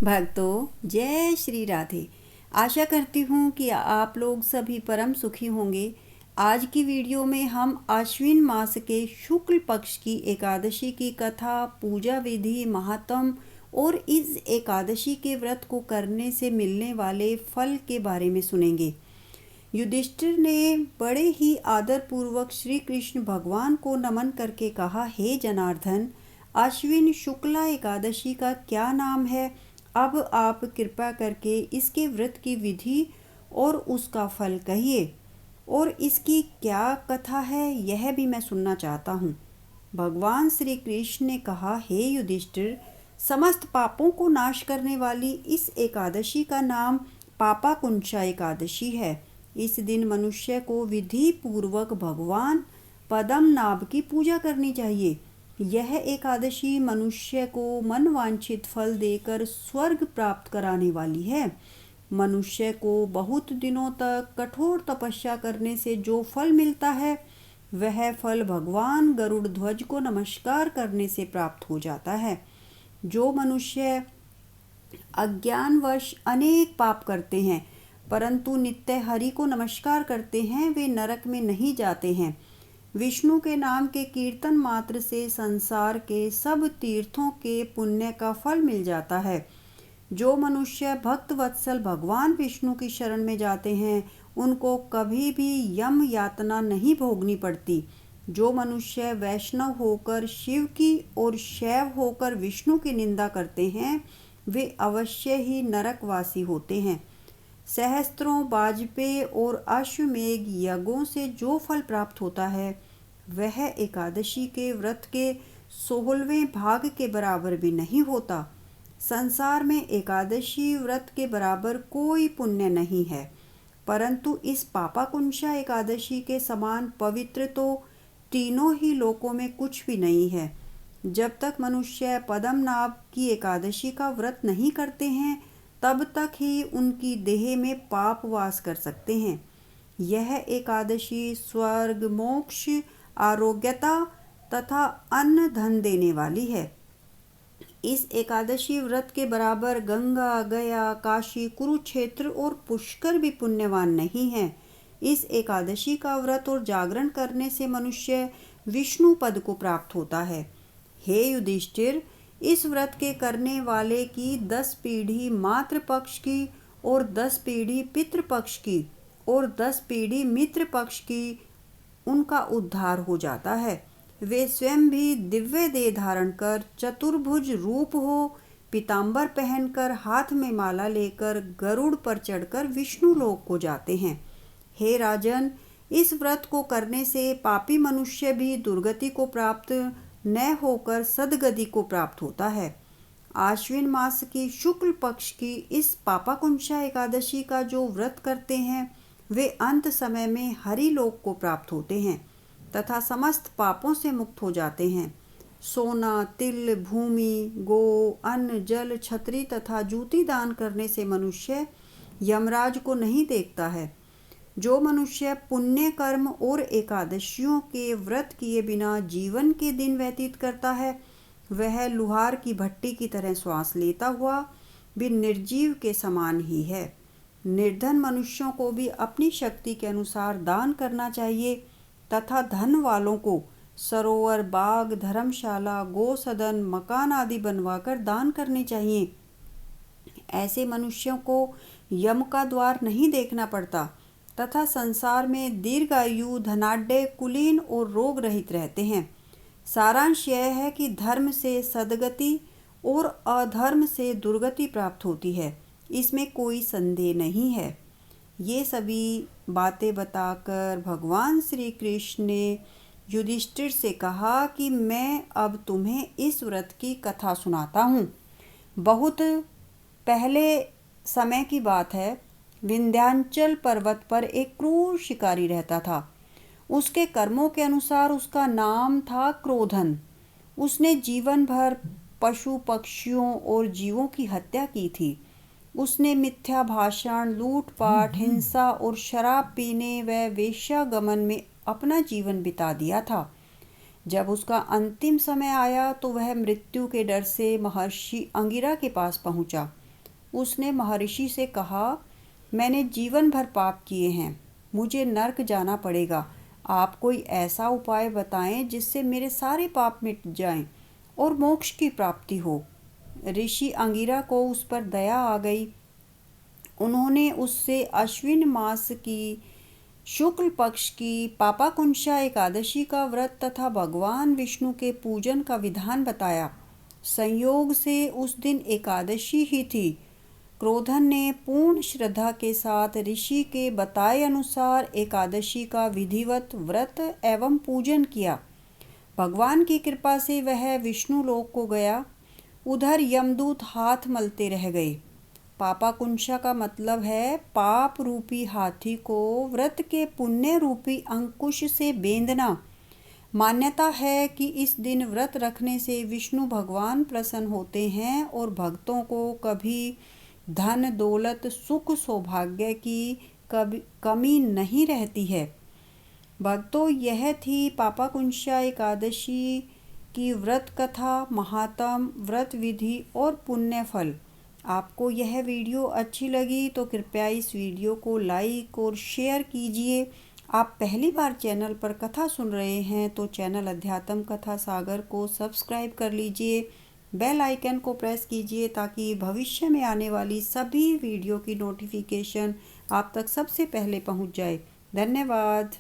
भक्तों, जय श्री राधे। आशा करती हूँ कि आप लोग सभी परम सुखी होंगे। आज की वीडियो में हम आश्विन मास के शुक्ल पक्ष की एकादशी की कथा, पूजा विधि, महात्म और इस एकादशी के व्रत को करने से मिलने वाले फल के बारे में सुनेंगे। युधिष्ठिर ने बड़े ही आदरपूर्वक श्री कृष्ण भगवान को नमन करके कहा, हे जनार्दन, आश्विन शुक्ला एकादशी का क्या नाम है? अब आप कृपा करके इसके व्रत की विधि और उसका फल कहिए, और इसकी क्या कथा है यह भी मैं सुनना चाहता हूँ। भगवान श्री कृष्ण ने कहा, हे युधिष्ठिर, समस्त पापों को नाश करने वाली इस एकादशी का नाम पापाकुंशा एकादशी है। इस दिन मनुष्य को विधि पूर्वक भगवान पद्मनाभ की पूजा करनी चाहिए। यह एकादशी मनुष्य को मनवांछित फल देकर स्वर्ग प्राप्त कराने वाली है। मनुष्य को बहुत दिनों तक कठोर तपस्या करने से जो फल मिलता है, वह फल भगवान गरुड़ ध्वज को नमस्कार करने से प्राप्त हो जाता है। जो मनुष्य अज्ञानवश अनेक पाप करते हैं परंतु नित्य हरि को नमस्कार करते हैं, वे नरक में नहीं जाते हैं। विष्णु के नाम के कीर्तन मात्र से संसार के सब तीर्थों के पुण्य का फल मिल जाता है। जो मनुष्य भक्त वत्सल भगवान विष्णु की शरण में जाते हैं, उनको कभी भी यम यातना नहीं भोगनी पड़ती। जो मनुष्य वैष्णव होकर शिव की और शैव होकर विष्णु की निंदा करते हैं, वे अवश्य ही नरकवासी होते हैं। सहस्त्रों वाजपेय और अश्वमेघ यज्ञों से जो फल प्राप्त होता है, वह एकादशी के व्रत के 16वें भाग के बराबर भी नहीं होता। संसार में एकादशी व्रत के बराबर कोई पुण्य नहीं है, परंतु इस पापाकुंशा एकादशी के समान पवित्र तो तीनों ही लोकों में कुछ भी नहीं है। जब तक मनुष्य पद्मनाभ की एकादशी का व्रत नहीं करते हैं, तब तक ही उनकी देह में पाप वास कर सकते हैं। यह एकादशी स्वर्ग, मोक्ष, आरोग्यता तथा अन्न धन देने वाली है। इस एकादशी व्रत के बराबर गंगा, गया, काशी, कुरुक्षेत्र और पुष्कर भी पुण्यवान नहीं है। इस एकादशी का व्रत और जागरण करने से मनुष्य विष्णु पद को प्राप्त होता है। हे युधिष्ठिर, इस व्रत के करने वाले की 10 पीढ़ी मातृ पक्ष की और 10 पीढ़ी पितृ पक्ष की और 10 पीढ़ी मित्र पक्ष की उनका उद्धार हो जाता है। वे स्वयं भी दिव्य देह धारण कर, चतुर्भुज रूप हो, पीताम्बर पहनकर, हाथ में माला लेकर, गरुड़ पर चढ़कर विष्णु लोक को जाते हैं। हे राजन, इस व्रत को करने से पापी मनुष्य भी दुर्गति को प्राप्त न होकर सद्गति को प्राप्त होता है। आश्विन मास की शुक्ल पक्ष की इस पापाकुंशा एकादशी का जो व्रत करते हैं, वे अंत समय में हरि लोक को प्राप्त होते हैं तथा समस्त पापों से मुक्त हो जाते हैं। सोना, तिल, भूमि, गो, अन्न, जल, छत्री तथा जूती दान करने से मनुष्य यमराज को नहीं देखता है। जो मनुष्य पुण्य कर्म और एकादशियों के व्रत किए बिना जीवन के दिन व्यतीत करता है, वह लुहार की भट्टी की तरह श्वास लेता हुआ भी निर्जीव के समान ही है। निर्धन मनुष्यों को भी अपनी शक्ति के अनुसार दान करना चाहिए तथा धन वालों को सरोवर, बाग, धर्मशाला, गौसदन, मकान आदि बनवाकर दान करने चाहिए। ऐसे मनुष्यों को यम का द्वार नहीं देखना पड़ता तथा संसार में दीर्घायु, धनाढ्य, कुलीन और रोग रहित रहते हैं। सारांश यह है कि धर्म से सद्गति और अधर्म से दुर्गति प्राप्त होती है, इसमें कोई संदेह नहीं है। ये सभी बातें बताकर भगवान श्री कृष्ण ने युधिष्ठिर से कहा कि मैं अब तुम्हें इस व्रत की कथा सुनाता हूँ। बहुत पहले समय की बात है, विंध्याचल पर्वत पर एक क्रूर शिकारी रहता था। उसके कर्मों के अनुसार उसका नाम था क्रोधन। उसने जीवन भर पशु, पक्षियों और जीवों की हत्या की थी। उसने मिथ्या भाषण, लूटपाट, हिंसा और शराब पीने व वेश्यागमन में अपना जीवन बिता दिया था। जब उसका अंतिम समय आया तो वह मृत्यु के डर से महर्षि अंगिरा के पास पहुंचा। उसने महर्षि से कहा, मैंने जीवन भर पाप किए हैं, मुझे नर्क जाना पड़ेगा। आप कोई ऐसा उपाय बताएं जिससे मेरे सारे पाप मिट जाएं और मोक्ष की प्राप्ति हो। ऋषि अंगिरा को उस पर दया आ गई। उन्होंने उससे अश्विन मास की शुक्ल पक्ष की पापाकुंशा एकादशी का व्रत तथा भगवान विष्णु के पूजन का विधान बताया। संयोग से उस दिन एकादशी ही थी। क्रोधन ने पूर्ण श्रद्धा के साथ ऋषि के बताए अनुसार एकादशी का विधिवत व्रत एवं पूजन किया। भगवान की कृपा से वह विष्णु लोक को गया। उधर यमदूत हाथ मलते रह गए। पापाकुंशा का मतलब है पाप रूपी हाथी को व्रत के पुण्य रूपी अंकुश से बेंधना। मान्यता है कि इस दिन व्रत रखने से विष्णु भगवान प्रसन्न होते हैं और भक्तों को कभी धन दौलत सुख सौभाग्य की कमी नहीं रहती है। भक्तों, यह थी पापाकुंशा एकादशी की व्रत कथा, महात्म, व्रत विधि और पुण्य फल। आपको यह वीडियो अच्छी लगी तो कृपया इस वीडियो को लाइक और शेयर कीजिए। आप पहली बार चैनल पर कथा सुन रहे हैं तो चैनल अध्यात्म कथा सागर को सब्सक्राइब कर लीजिए। बेल आइकन को प्रेस कीजिए ताकि भविष्य में आने वाली सभी वीडियो की नोटिफिकेशन आप तक सबसे पहले पहुंच जाए। धन्यवाद।